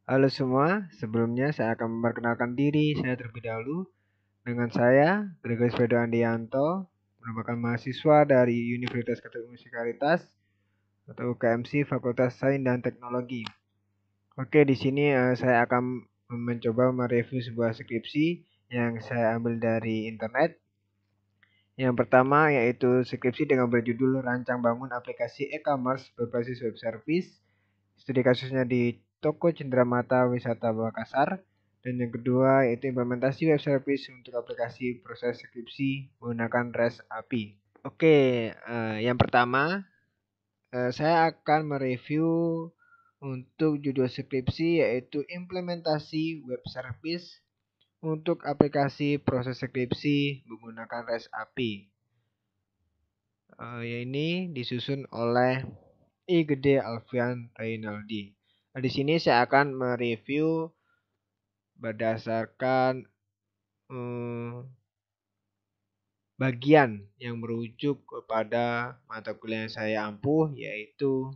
Halo semua, sebelumnya saya akan memperkenalkan diri saya terlebih dahulu. Dengan saya, Gregorius Fedo Andianto, merupakan mahasiswa dari Universitas Katolik Musikalitas atau UKMC Fakultas Sains dan Teknologi. Oke, di sini saya akan mencoba mereview sebuah skripsi yang saya ambil dari internet. Yang pertama yaitu skripsi dengan berjudul Rancang Bangun Aplikasi E-commerce berbasis web service. Studi kasusnya di Toko Cenderamata Wisata Makassar. Dan yang kedua yaitu implementasi web service untuk aplikasi proses skripsi menggunakan REST API. Oke, yang pertama saya akan mereview untuk judul skripsi yaitu implementasi web service untuk aplikasi proses skripsi menggunakan REST API. Ini disusun oleh I. Gede Alfian Reynaldi. Nah, di sini saya akan mereview berdasarkan bagian yang merujuk kepada mata kuliah yang saya ampuh, yaitu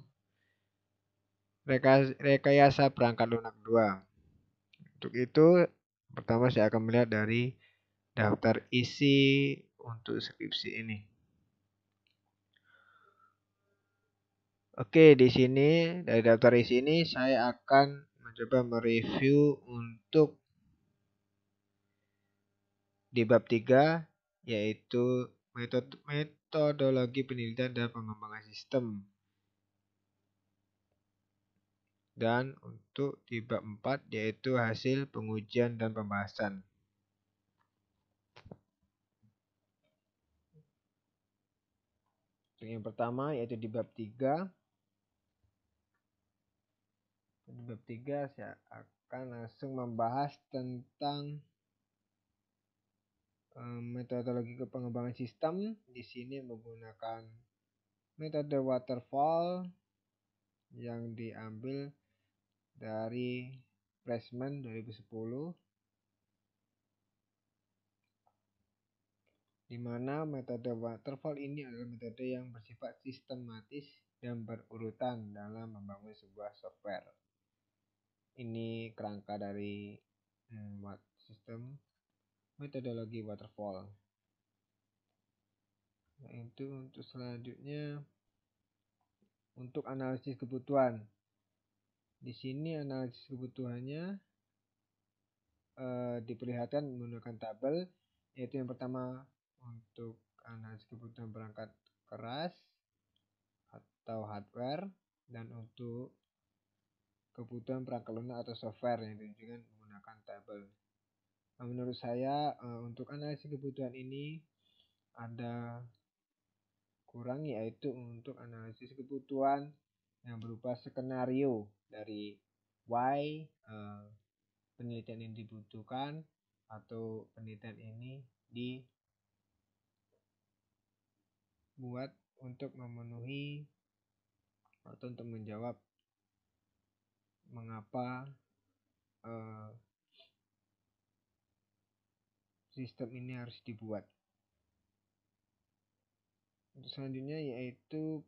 rekayasa perangkat lunak 2. Untuk itu, pertama saya akan melihat dari daftar isi untuk skripsi ini. Oke, di sini dari daftar isi ini saya akan mencoba mereview untuk di bab 3 yaitu metodologi penelitian dan pengembangan sistem. Dan untuk di bab 4 yaitu hasil pengujian dan pembahasan. Yang pertama yaitu di bab 3. Di bab 3 saya akan langsung membahas tentang metodologi pengembangan sistem. Di sini menggunakan metode waterfall yang diambil dari Freshman 2010, di mana metode waterfall ini adalah metode yang bersifat sistematis dan berurutan dalam membangun sebuah software. Ini kerangka dari sistem metodologi waterfall. Nah, itu untuk selanjutnya untuk analisis kebutuhan. Di sini analisis kebutuhannya diperlihatkan menggunakan tabel, yaitu yang pertama untuk analisis kebutuhan perangkat keras atau hardware, dan untuk kebutuhan perangkat lunak atau software yang ditunjukkan menggunakan tabel. Nah, menurut saya untuk analisis kebutuhan ini ada kurang, yaitu untuk analisis kebutuhan yang berupa skenario dari why penelitian ini dibutuhkan atau penelitian ini dibuat untuk memenuhi atau untuk menjawab mengapa sistem ini harus dibuat. Untuk selanjutnya yaitu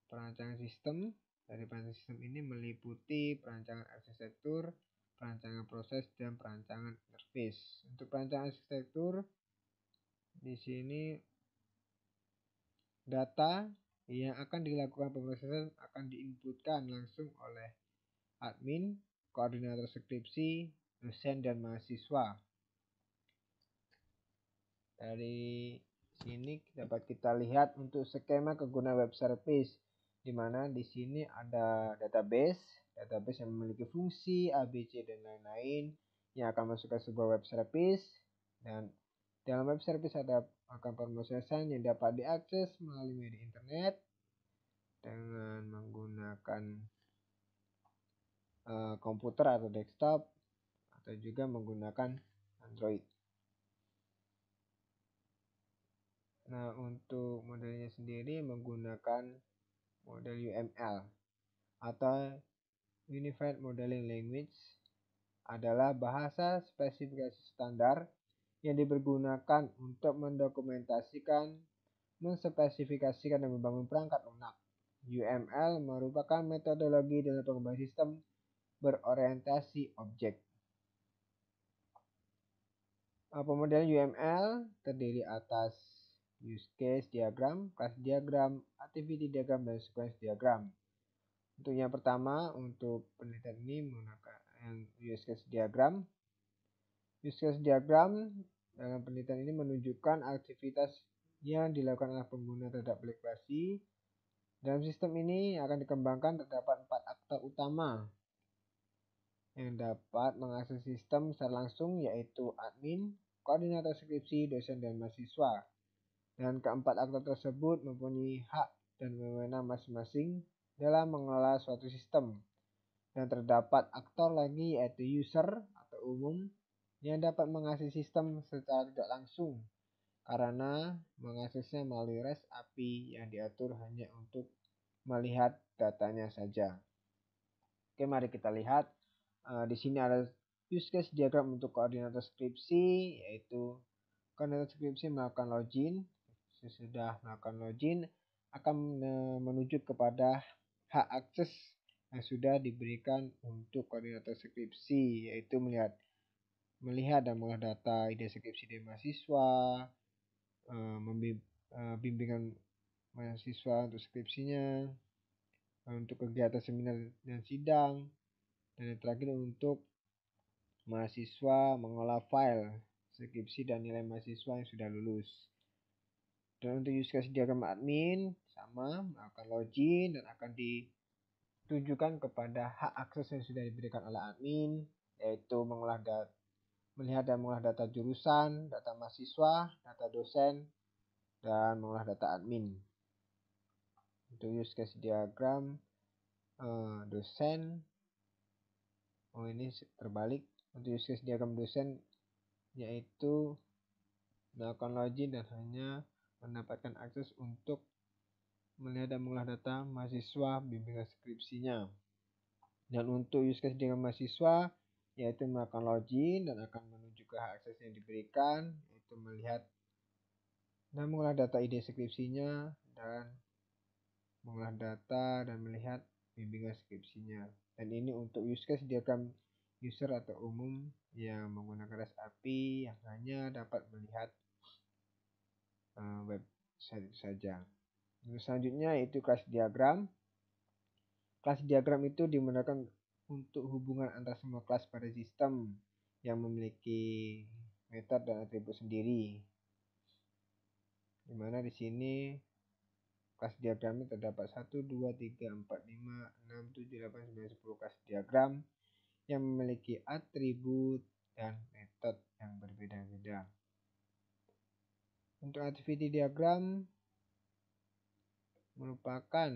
perancangan sistem. Dari perancangan sistem ini meliputi perancangan arsitektur, perancangan proses, dan perancangan interface. Untuk perancangan arsitektur, di sini data yang akan dilakukan pemrosesan akan diinputkan langsung oleh admin, koordinator skripsi, dosen, dan mahasiswa. Dari sini dapat kita lihat untuk skema kegunaan web service, di mana di sini ada database yang memiliki fungsi ABC dan lain-lain yang akan masuk ke sebuah web service, dan dalam web service ada akan pemrosesan yang dapat diakses melalui media internet dengan menggunakan komputer atau desktop atau juga menggunakan Android. Nah, untuk modelnya sendiri menggunakan model UML atau Unified Modeling Language, adalah bahasa spesifikasi standar yang dipergunakan untuk mendokumentasikan, menspesifikasikan, dan membangun perangkat lunak. UML merupakan metodologi dalam pengembangan sistem berorientasi objek. Pemodelan UML terdiri atas use case diagram, class diagram, activity diagram, dan sequence diagram. Untuk yang pertama, untuk penelitian ini menggunakan use case diagram. Use case diagram dalam penelitian ini menunjukkan aktivitas yang dilakukan oleh pengguna terhadap aplikasi. Dalam sistem ini akan dikembangkan terdapat 4 aktor utama yang dapat mengakses sistem secara langsung, yaitu admin, koordinator skripsi, dosen, dan mahasiswa. Dan keempat aktor tersebut mempunyai hak dan wewenang masing-masing dalam mengelola suatu sistem. Dan terdapat aktor lagi, yaitu user atau umum, yang dapat mengakses sistem secara tidak langsung karena mengaksesnya melalui REST API yang diatur hanya untuk melihat datanya saja. Oke, mari kita lihat. Di sini ada use case diagram untuk koordinator skripsi, yaitu koordinator skripsi melakukan login. Sesudah melakukan login akan menuju kepada hak akses yang sudah diberikan untuk koordinator skripsi, yaitu melihat dan mengolah data ide skripsi dari mahasiswa, bimbingan mahasiswa untuk skripsinya, untuk kegiatan seminar dan sidang, dan yang terakhir untuk mahasiswa mengolah file skripsi dan nilai mahasiswa yang sudah lulus. Dan untuk use case diagram admin sama, melakukan login dan akan ditujukan kepada hak akses yang sudah diberikan oleh admin, yaitu melihat dan mengolah data jurusan, data mahasiswa, data dosen, dan mengolah data admin. Untuk use case diagram dosen, ini terbalik. Untuk use case diagram dosen yaitu melakukan login dan hanya mendapatkan akses untuk melihat dan mengolah data mahasiswa bimbingan skripsinya. Dan untuk use case diagram mahasiswa yaitu melakukan login dan akan menuju ke hak akses yang diberikan, yaitu melihat dan mengolah data ide skripsinya dan mengolah data dan melihat bimbingan skripsinya. Dan ini untuk use case diagram user atau umum yang menggunakan REST API yang hanya dapat melihat website itu saja. Selanjutnya itu kelas diagram. Kelas diagram itu digunakan untuk hubungan antara semua kelas pada sistem yang memiliki metode dan atribut sendiri. Dimana di sini kelas diagramnya terdapat 1, 2, 3, 4, 5, 6, 7, 8, 9, 10 kelas diagram yang memiliki atribut dan metode yang berbeda-beda. Untuk activity diagram merupakan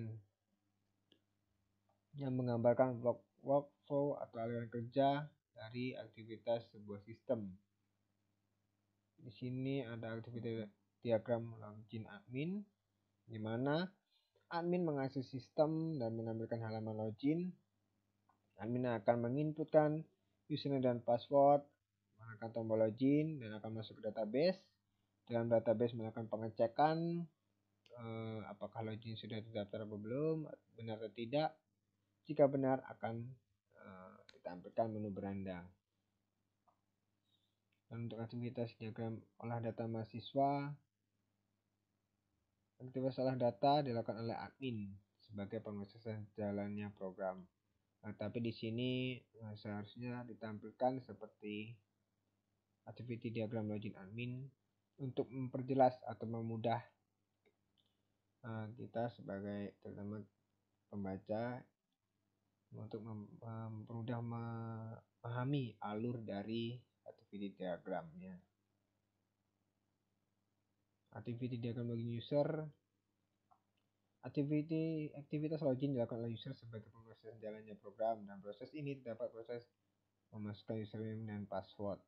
yang menggambarkan workflow atau aliran kerja dari aktivitas sebuah sistem. Di sini ada aktivitas diagram login admin, di mana admin mengakses sistem dan menampilkan halaman login. Admin akan menginputkan username dan password, menekan tombol login, dan akan masuk ke database. Dalam database melakukan pengecekan apakah login sudah terdaftar atau belum, benar atau tidak. Jika benar akan ditampilkan menu beranda. Dan untuk aktivitas diagram olah data mahasiswa, aktivitas olah data dilakukan oleh admin sebagai pengaksesan jalannya program. Tapi di sini seharusnya ditampilkan seperti activity diagram login admin untuk memperjelas atau memudah kita sebagai terutama pembaca untuk mempermudah memahami alur dari activity diagramnya. Activity diagram login user. Aktivitas login dilakukan oleh user sebagai pengakses jalannya program, dan proses ini terdapat proses memasukkan username dan password.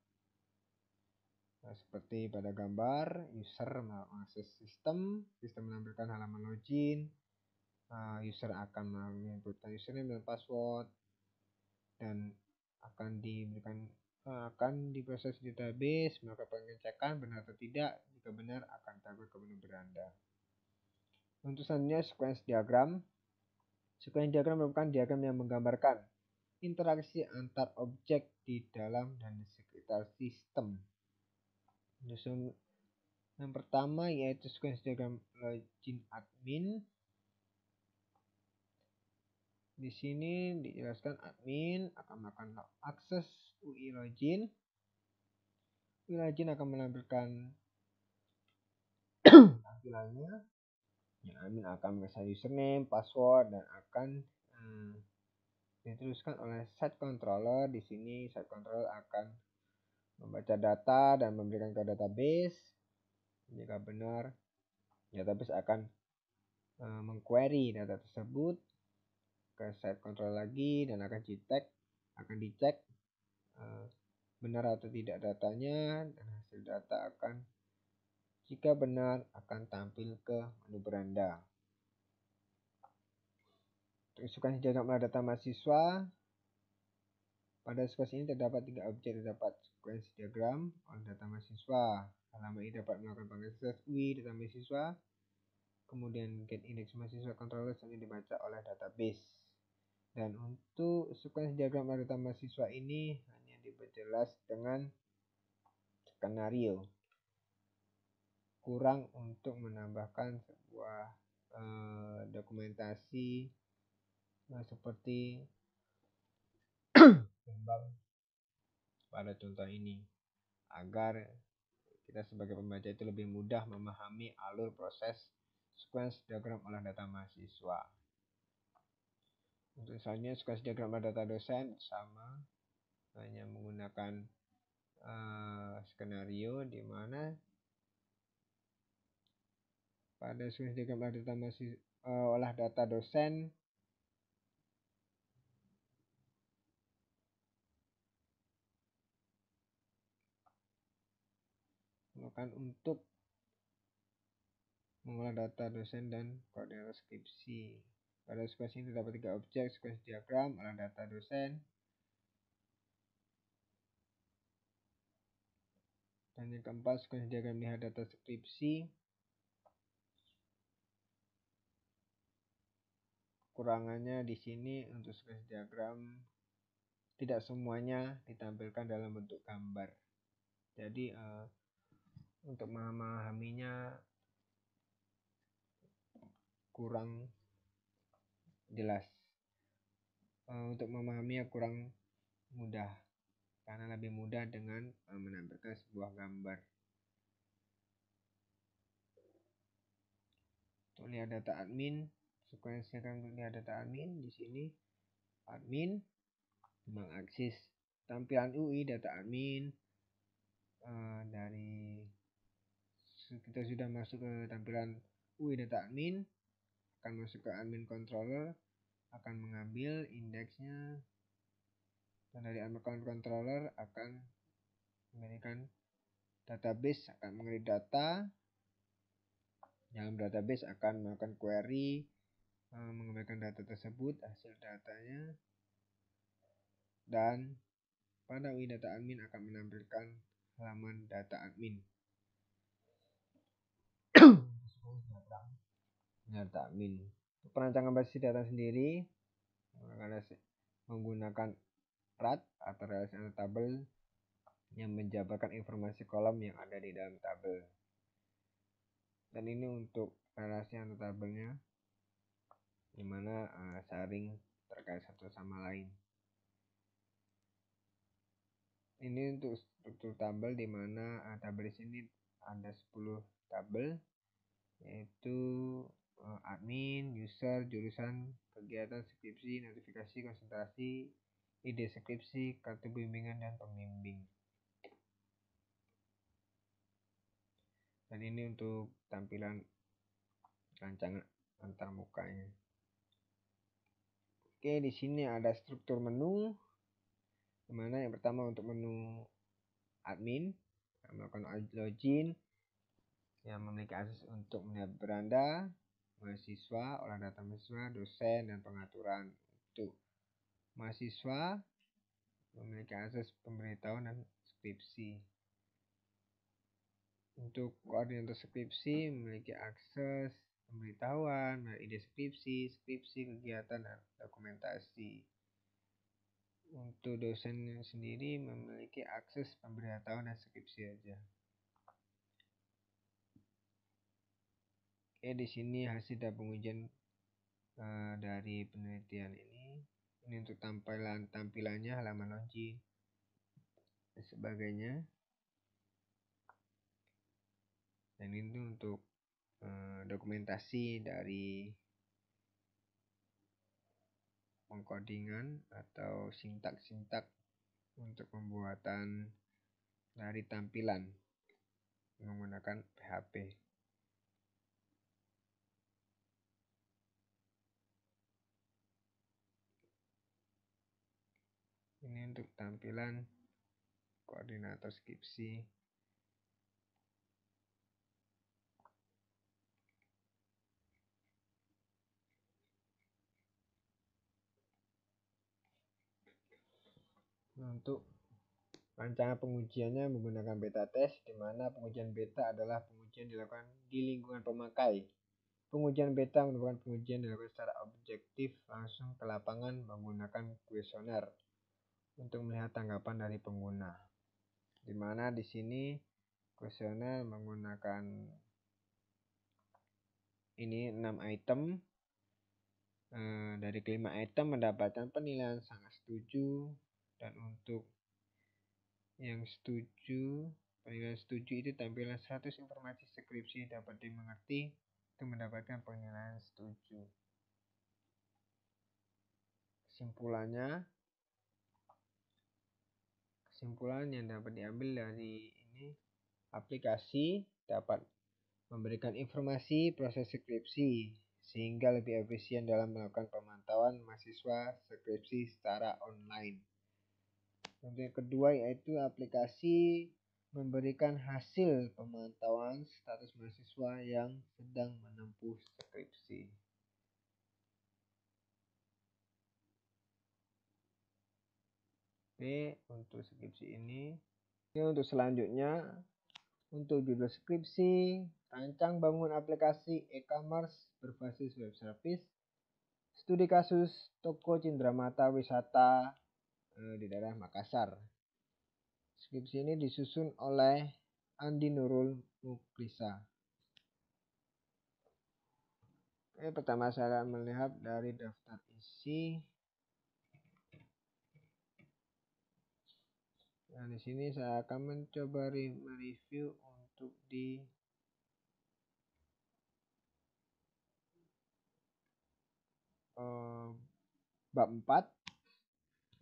Seperti pada gambar, user mengakses sistem menampilkan halaman login, user akan menginputkan username dan password, dan akan diproses di database, melakukan pengecekan benar atau tidak. Jika benar akan tampil ke menu beranda. Untuk selanjutnya sequence diagram. Sequence diagram merupakan diagram yang menggambarkan interaksi antar objek di dalam dan di sekitar sistem. Yang pertama yaitu sequence diagram login admin. Di sini dijelaskan admin akan melakukan akses UI login. UI login akan menampilkan tampilannya. Ya, admin akan mengesan username, password, dan akan diteruskan oleh site controller. Di sini site controller akan membaca data dan memberikan ke database. Jika benar, database akan mengquery data tersebut ke site control lagi dan akan dicek benar atau tidak datanya, dan hasil data akan jika benar akan tampil ke menu beranda. Untuk sequence diagram olah data mahasiswa, pada sequence ini terdapat 3 objek. Terdapat sequence diagram olah data mahasiswa. Halaman ini dapat melakukan pengakses UI data mahasiswa. Kemudian get index mahasiswa controller yang dibaca oleh database. Dan untuk sequence diagram olah data mahasiswa ini hanya diperjelas dengan skenario. Kurang untuk menambahkan sebuah dokumentasi seperti gambar pada contoh ini, agar kita sebagai pembaca itu lebih mudah memahami alur proses sequence diagram olah data mahasiswa. Untuk misalnya sequence diagram olah data dosen sama, hanya menggunakan skenario di mana pada sequence diagram olah data olah data dosen melakukan untuk mengolah data dosen dan koordinator skripsi. Pada sequence ini terdapat 3 objek, sequence diagram olah data dosen. Dan yang keempat, sequence diagram lihat data skripsi. Kekurangannya di sini untuk sequence diagram tidak semuanya ditampilkan dalam bentuk gambar. Jadi untuk memahaminya kurang jelas. Untuk memahaminya kurang mudah, karena lebih mudah dengan menampilkan sebuah gambar. Untuk lihat data admin, sequence diagram untuk lihat data admin, di sini admin mengakses tampilan UI data admin. Dari kita sudah masuk ke tampilan UI data admin, akan masuk ke admin controller, akan mengambil indeksnya, dan dari admin controller akan memberikan database, akan mengerik data. Dalam database akan melakukan query, mengembalikan data tersebut, hasil datanya, dan pada UI data admin akan menampilkan halaman data admin. Data admin. Perancangan basis data sendiri menggunakan RAT atau relation table yang menjabarkan informasi kolom yang ada di dalam tabel. Dan ini untuk relasi antar tabelnya, dimana saring terkait satu sama lain. Ini untuk struktur tabel, dimana tabel di sini ada 10 tabel, yaitu admin, user, jurusan, kegiatan, skripsi, notifikasi, konsentrasi, ide skripsi, kartu bimbingan, dan pembimbing. Dan ini untuk tampilan rancangan antarmukanya. Oke, di sini ada struktur menu, dimana yang pertama untuk menu admin, melakukan login, yang memiliki akses untuk melihat beranda, mahasiswa, olah data mahasiswa, dosen, dan pengaturan. Untuk mahasiswa memiliki akses pemberitahuan dan skripsi. Untuk koordinator skripsi memiliki akses pemberitahuan, ide skripsi, kegiatan, dan dokumentasi. Untuk dosen sendiri memiliki akses pemberitahuan dan skripsi aja. Oke, di sini hasil dan pengujian dari penelitian ini. Ini untuk tampilannya, halaman launching dan sebagainya. Dan ini untuk dokumentasi dari pengkodingan atau sintak untuk pembuatan dari tampilan menggunakan PHP. Ini untuk tampilan koordinator skripsi. Untuk rancangan pengujiannya menggunakan beta test, di mana pengujian beta adalah pengujian dilakukan di lingkungan pemakai. Pengujian beta merupakan pengujian dilakukan secara objektif langsung ke lapangan menggunakan kuesioner untuk melihat tanggapan dari pengguna. Di mana di sini kuesioner menggunakan ini 6 item. Dari kelima item mendapatkan penilaian sangat setuju, dan untuk yang setuju, penilaian setuju itu tampilan 100 informasi skripsi dapat dimengerti, itu mendapatkan penilaian setuju. Kesimpulan yang dapat diambil dari ini, aplikasi dapat memberikan informasi proses skripsi sehingga lebih efisien dalam melakukan pemantauan mahasiswa skripsi secara online. Untuk yang kedua yaitu aplikasi memberikan hasil pemantauan status mahasiswa yang sedang menempuh skripsi. Oke, untuk skripsi ini. Untuk selanjutnya, untuk judul skripsi, rancang bangun aplikasi e-commerce berbasis web service, studi kasus toko Cindramata wisata di daerah Makassar. Skripsi ini disusun oleh Andi Nurul Muklisa. Oke, pertama saya melihat dari daftar isi. Nah, di sini saya akan mencoba mereview untuk di bab 4,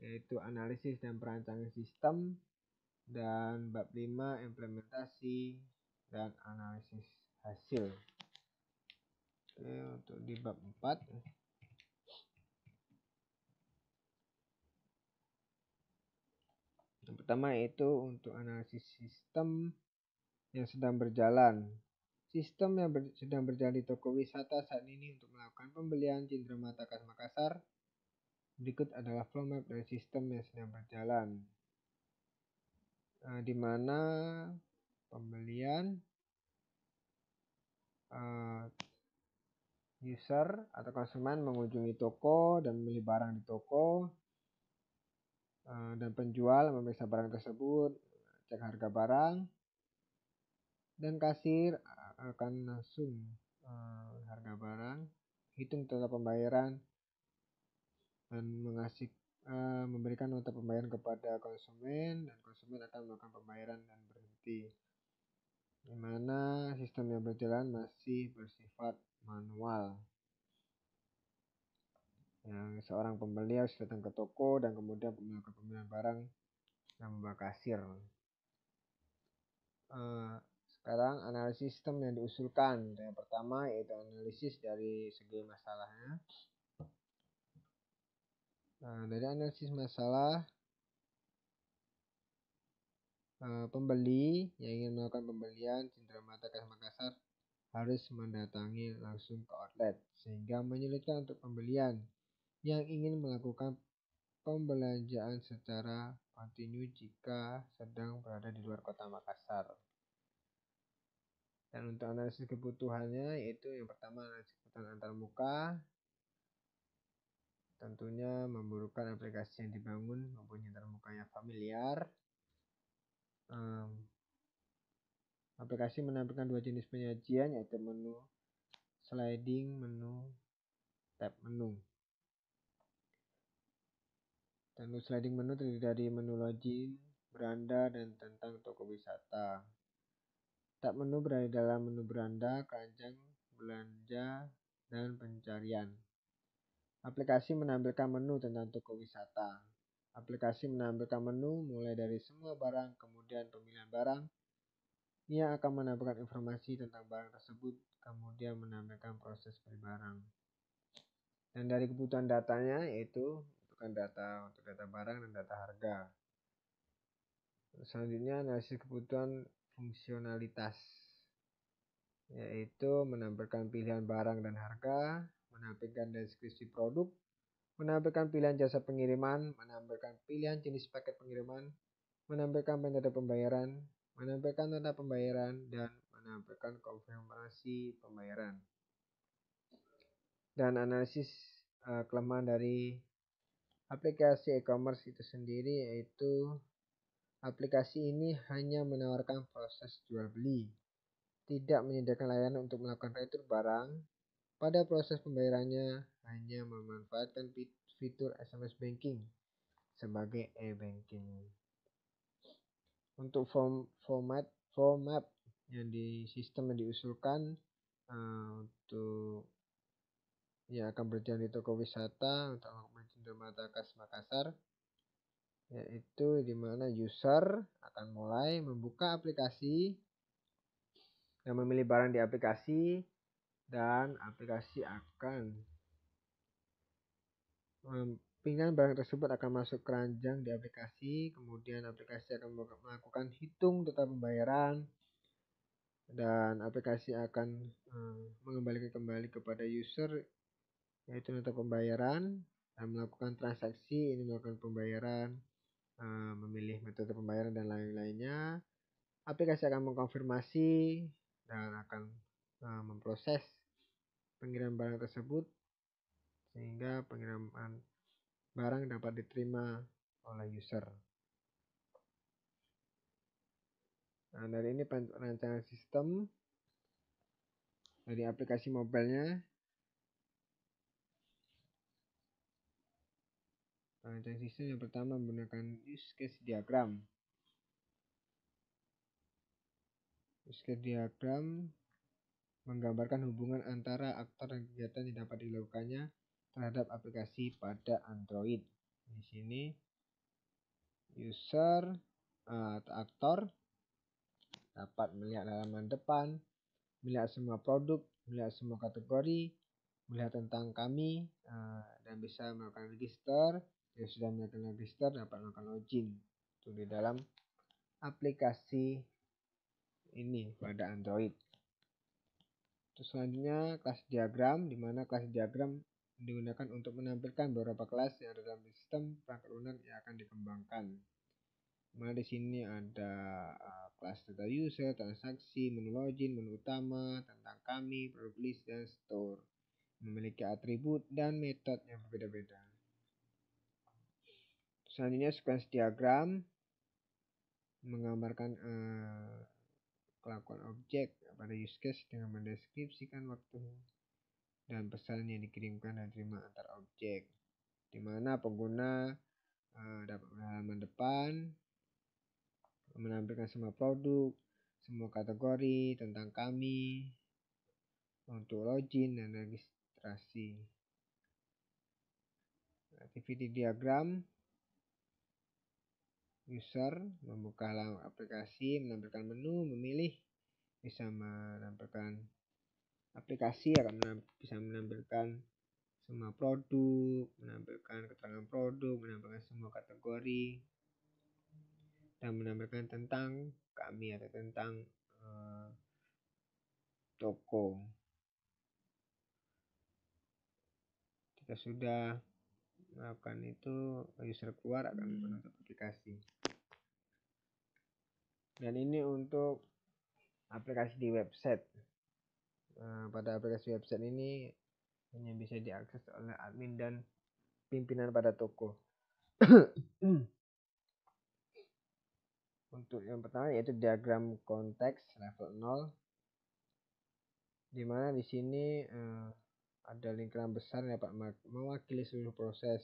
yaitu analisis dan perancangan sistem, dan bab 5 implementasi dan analisis hasil. Oke, untuk di bab 4 yang pertama yaitu untuk analisis sistem yang sedang berjalan. Sistem yang sedang berjalan di toko wisata saat ini untuk melakukan pembelian Cindramata Khas Makassar. Berikut adalah flow map dari sistem yang sedang berjalan. Di mana pembelian user atau konsumen mengunjungi toko dan membeli barang di toko, dan penjual memeriksa barang tersebut, cek harga barang, dan kasir akan langsung harga barang, hitung total pembayaran, dan memberikan nota pembayaran kepada konsumen, dan konsumen akan melakukan pembayaran dan berhenti. Di mana sistem yang berjalan masih bersifat manual. Yang seorang pembeli harus datang ke toko dan kemudian melakukan pembelian barang dan membawa kasir. Sekarang analisis sistem yang diusulkan. Yang pertama yaitu analisis dari segi masalahnya. Dari analisis masalah, pembeli yang ingin melakukan pembelian Cindramata Khas Makassar harus mendatangi langsung ke outlet, sehingga menyulitkan untuk pembelian yang ingin melakukan pembelanjaan secara kontinu jika sedang berada di luar kota Makassar. Dan untuk analisis kebutuhannya yaitu yang pertama analisis kebutuhan antarmuka. Tentunya memerlukan aplikasi yang dibangun mempunyai antarmuka yang familiar. Aplikasi menampilkan dua jenis penyajian yaitu menu sliding, menu tab menu. Dan sliding menu terdiri dari menu login, beranda, dan tentang toko wisata. Tab menu berada dalam menu beranda, keranjang, belanja, dan pencarian. Aplikasi menampilkan menu tentang toko wisata. Aplikasi menampilkan menu mulai dari semua barang, kemudian pemilihan barang. Ia akan menampilkan informasi tentang barang tersebut, kemudian menampilkan proses beli barang. Dan dari kebutuhan datanya yaitu bukan data untuk data barang dan data harga. Selanjutnya analisis kebutuhan fungsionalitas, yaitu menampilkan pilihan barang dan harga, menampilkan deskripsi produk, menampilkan pilihan jasa pengiriman, menampilkan pilihan jenis paket pengiriman, menampilkan metode pembayaran, menampilkan tanda pembayaran, dan menampilkan konfirmasi pembayaran. Dan analisis kelemahan dari aplikasi e-commerce itu sendiri yaitu aplikasi ini hanya menawarkan proses jual beli, tidak menyediakan layanan untuk melakukan retur barang. Pada proses pembayarannya hanya memanfaatkan fitur SMS banking sebagai e-banking. Untuk format yang di sistem yang diusulkan untuk yang akan berjalan di toko wisata untuk berjendela Makassar, yaitu di mana user akan mulai membuka aplikasi dan memilih barang di aplikasi, dan aplikasi akan pilihan barang tersebut akan masuk keranjang di aplikasi, kemudian aplikasi akan melakukan hitung total pembayaran, dan aplikasi akan mengembalikan kembali kepada user yaitu nota pembayaran dan melakukan transaksi, ini melakukan pembayaran, memilih metode pembayaran dan lain-lainnya. Aplikasi akan mengkonfirmasi dan akan memproses pengiriman barang tersebut sehingga pengiriman barang dapat diterima oleh user. Nah, dari ini perancangan sistem dari aplikasi mobilenya. Perancangan sistem yang pertama menggunakan use case diagram. Use case diagram menggambarkan hubungan antara aktor dan kegiatan yang dapat dilakukannya terhadap aplikasi pada Android. Di sini user atau aktor dapat melihat halaman depan, melihat semua produk, melihat semua kategori, melihat tentang kami, dan bisa melakukan register. Jika sudah melakukan register, dapat melakukan login itu di dalam aplikasi ini pada Android. Terus selanjutnya kelas diagram, di mana kelas diagram digunakan untuk menampilkan beberapa kelas yang ada dalam sistem perangkat lunak yang akan dikembangkan. Dimana di sini ada kelas data user, transaksi, menu login, menu utama, tentang kami, produk list, dan store. Memiliki atribut dan metode yang berbeda-beda. Selanjutnya sequence diagram menggambarkan kelakuan objek pada use case dengan mendeskripsikan waktu dan pesan yang dikirimkan dan diterima antar objek, di mana pengguna dapat halaman depan menampilkan semua produk, semua kategori, tentang kami, untuk login dan registrasi. Activity diagram, user membuka halaman aplikasi, menampilkan menu, memilih, bisa menampilkan aplikasi akan bisa menampilkan semua produk, menampilkan keterangan produk, menampilkan semua kategori, dan menampilkan tentang kami atau tentang toko. Jika sudah melakukan itu, user keluar akan menutup aplikasi. Dan ini untuk aplikasi di website. Pada aplikasi website ini hanya bisa diakses oleh admin dan pimpinan pada toko. Untuk yang pertama yaitu diagram konteks level 0, di mana di sini ada lingkaran besar yang dapat mewakili seluruh proses,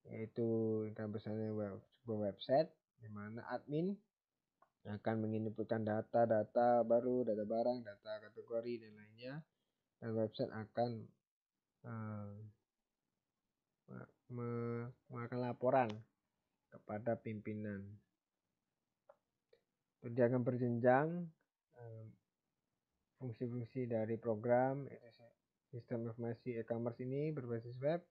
yaitu lingkaran besarnya sebuah website, di mana admin akan menginputkan data baru, data barang, data kategori dan lainnya, dan website akan mengeluarkan laporan kepada pimpinan. Dia akan berjenjang fungsi-fungsi dari program sistem informasi e-commerce ini berbasis web,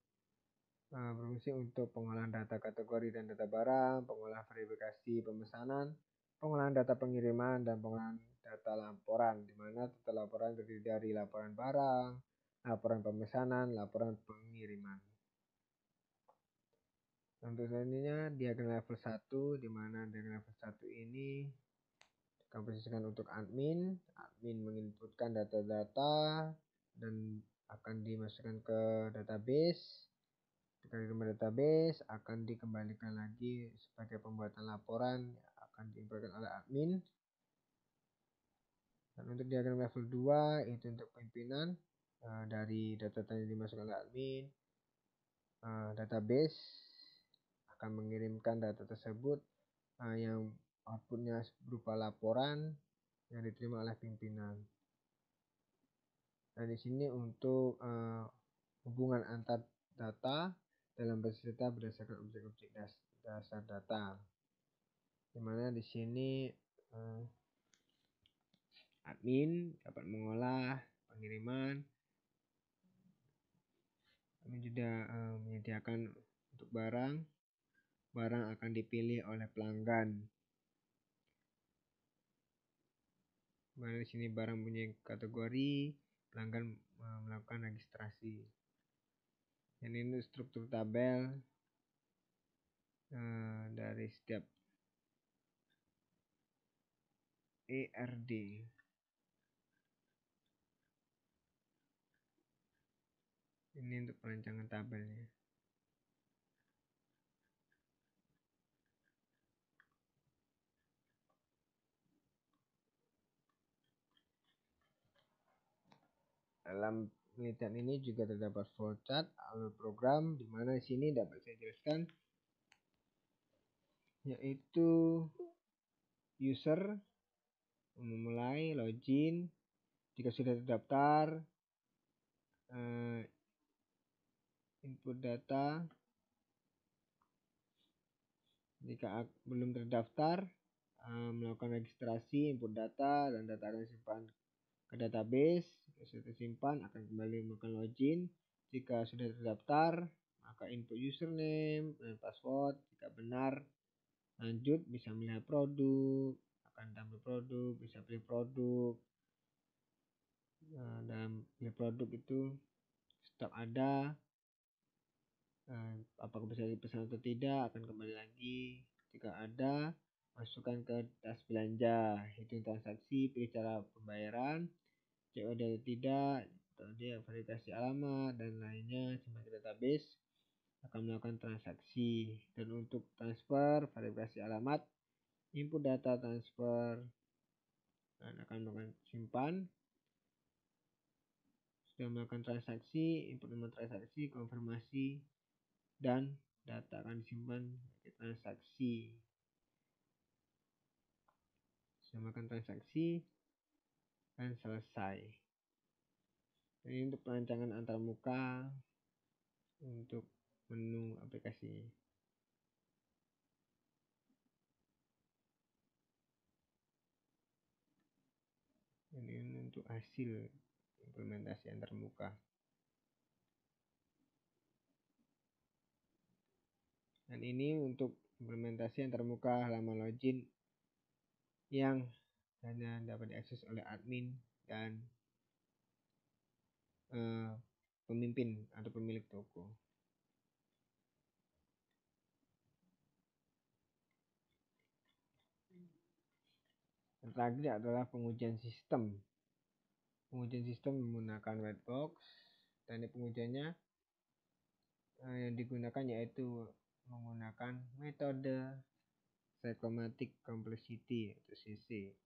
berfungsi untuk pengolahan data kategori dan data barang, pengolahan verifikasi pemesanan, pengolahan data pengiriman, dan pengolahan data laporan, di mana data laporan terdiri dari laporan barang, laporan pemesanan, laporan pengiriman. Untuk selanjutnya diagram level 1, di mana diagram level 1 ini dikomposisikan untuk admin. Admin menginputkan data-data dan akan dimasukkan ke database. Ketika diterima database akan dikembalikan lagi sebagai pembuatan laporan yang akan diinputkan oleh admin. Dan untuk diagram level 2 itu untuk pimpinan, dari data yang dimasukkan oleh admin, database akan mengirimkan data tersebut yang outputnya berupa laporan yang diterima oleh pimpinan. Dan di sini untuk hubungan antar data dalam basis data berdasarkan objek-objek dasar data, dimana di sini admin dapat mengolah pengiriman, admin juga menyediakan untuk barang akan dipilih oleh pelanggan. Mana di sini barang punya kategori, pelanggan melakukan registrasi. Dan ini struktur tabel dari setiap ERD. Ini untuk perancangan tabelnya. Dalam penelitian ini juga terdapat flowchart alur program, di mana di sini dapat saya jelaskan, yaitu user memulai login, jika sudah terdaftar input data, jika belum terdaftar melakukan registrasi, input data, dan data akan disimpan ke database. Jika sudah tersimpan akan kembali melakukan login. Jika sudah terdaftar maka input username dan password. Jika benar lanjut, bisa melihat produk, akan tampil produk, bisa pilih produk. Dalam pilih produk itu stok ada, apakah bisa dipesan atau tidak, akan kembali lagi. Jika ada, masukkan ke tas belanja, hitung transaksi, pilih cara pembayaran, COD atau tidak, atau dia verifikasi alamat dan lainnya, simpan ke database, akan melakukan transaksi. Dan untuk transfer, verifikasi alamat, input data transfer, dan akan melakukan simpan. Sudah melakukan transaksi, input nomor transaksi, konfirmasi, dan data akan disimpan sebagai transaksi. Sudah melakukan transaksi dan selesai. Ini untuk perancangan antarmuka untuk menu aplikasinya. Ini untuk hasil implementasi antarmuka. Dan ini untuk implementasi antarmuka halaman login yang hanya dapat diakses oleh admin dan pemimpin atau pemilik toko. Dan terakhir adalah pengujian sistem. Pengujian sistem menggunakan white box. Teknik pengujiannya yang digunakan yaitu menggunakan metode cyclomatic complexity atau CC.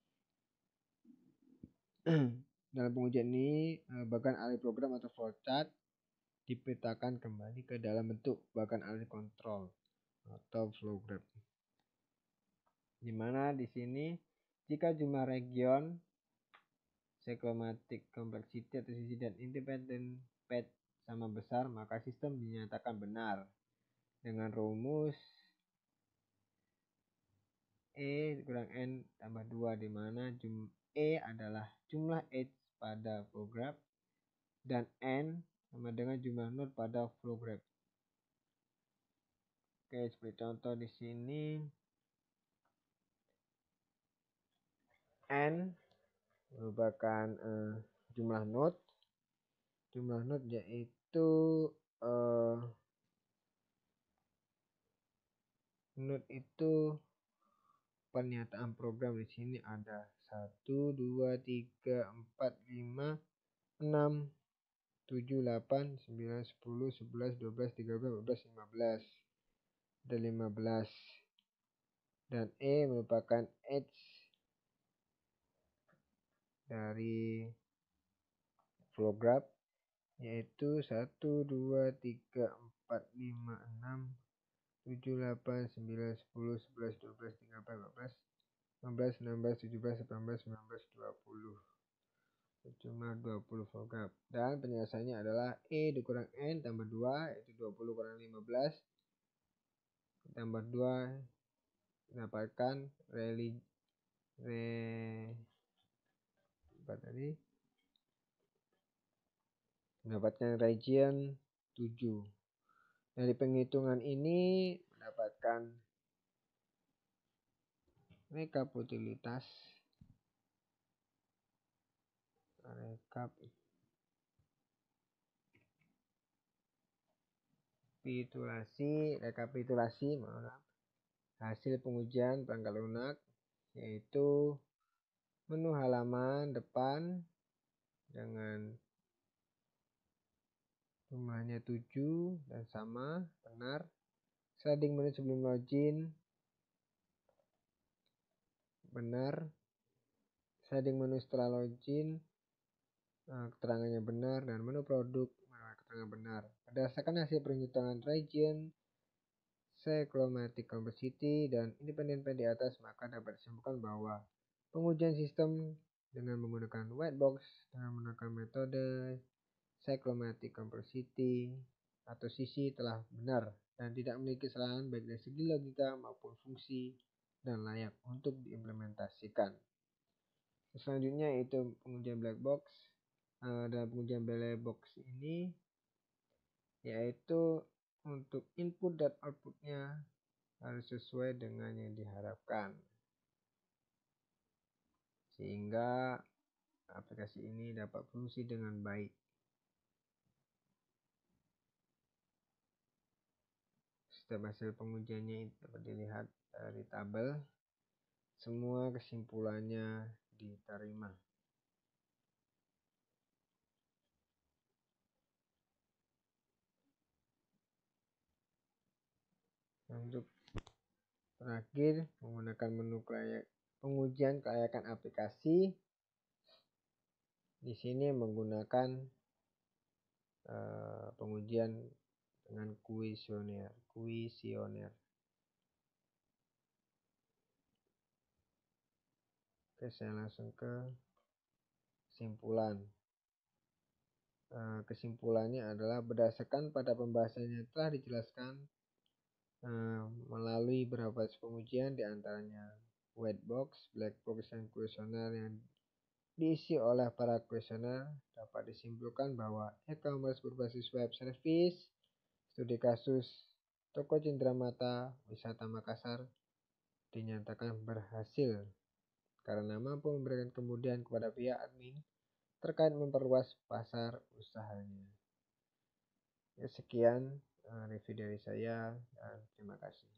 Dalam pengujian ini, bagan alih program atau flowchart dipetakan kembali ke dalam bentuk bagan alih kontrol atau flow graph. Di mana di sini jika jumlah region cyclomatic complexity atau CC dan independent path sama besar, maka sistem dinyatakan benar dengan rumus E kurang N tambah 2, di mana E adalah jumlah edge pada flow graph dan N sama dengan jumlah node pada flow graph. Oke, seperti contoh di sini N merupakan jumlah node. Jumlah node yaitu node itu pernyataan program di sini ada 1, 2, 3, 4, 5, 6, 7, 8, 9, 10, 11, 12, 13, 14, 15. Ada 15. Dan E merupakan edge dari flow graph yaitu 1, 2, 3, 4, 5, 6, 7, 8, 9, 10, 11, 12, 13, 14, 15, 16, 17, 18, 19, 20. Jumlah 20 flow graph. Dan penjelasannya adalah E dikurang N tambah 2 yaitu 20 kurang 15 tambah 2 dapatkan mendapatkan region 7. Dari penghitungan ini mendapatkan rekapitulasi hasil pengujian perangkat lunak, yaitu menu halaman depan dengan jumlahnya 7 dan sama, benar. Sliding menu sebelum login, benar. Sliding menu setelah login, keterangannya benar. Dan menu produk, keterangan benar. Berdasarkan hasil perhitungan region cyclomatic complexity dan independent path di atas, maka dapat disimpulkan bahwa pengujian sistem dengan menggunakan white box dengan menggunakan metode cyclomatic complexity atau CC telah benar dan tidak memiliki kesalahan baik dari segi logika maupun fungsi dan layak untuk diimplementasikan. Selanjutnya yaitu pengujian black box. Dalam pengujian black box ini yaitu untuk input dan outputnya harus sesuai dengan yang diharapkan, sehingga aplikasi ini dapat fungsi dengan baik. Setiap hasil pengujiannya dapat dilihat dari tabel. Semua kesimpulannya diterima. Untuk terakhir, menggunakan menu pengujian kelayakan aplikasi. Di sini menggunakan pengujian dengan kuesioner. Oke, saya langsung ke kesimpulan. Kesimpulannya adalah berdasarkan pada pembahasan yang telah dijelaskan melalui beberapa pengujian, diantaranya white box, black box, dan kuesioner yang diisi oleh para kuesioner, dapat disimpulkan bahwa e-commerce berbasis web service, studi kasus Toko Cendramata Wisata Makassar dinyatakan berhasil karena mampu memberikan kemudahan kepada pihak admin terkait memperluas pasar usahanya. Ya, sekian review dari saya dan terima kasih.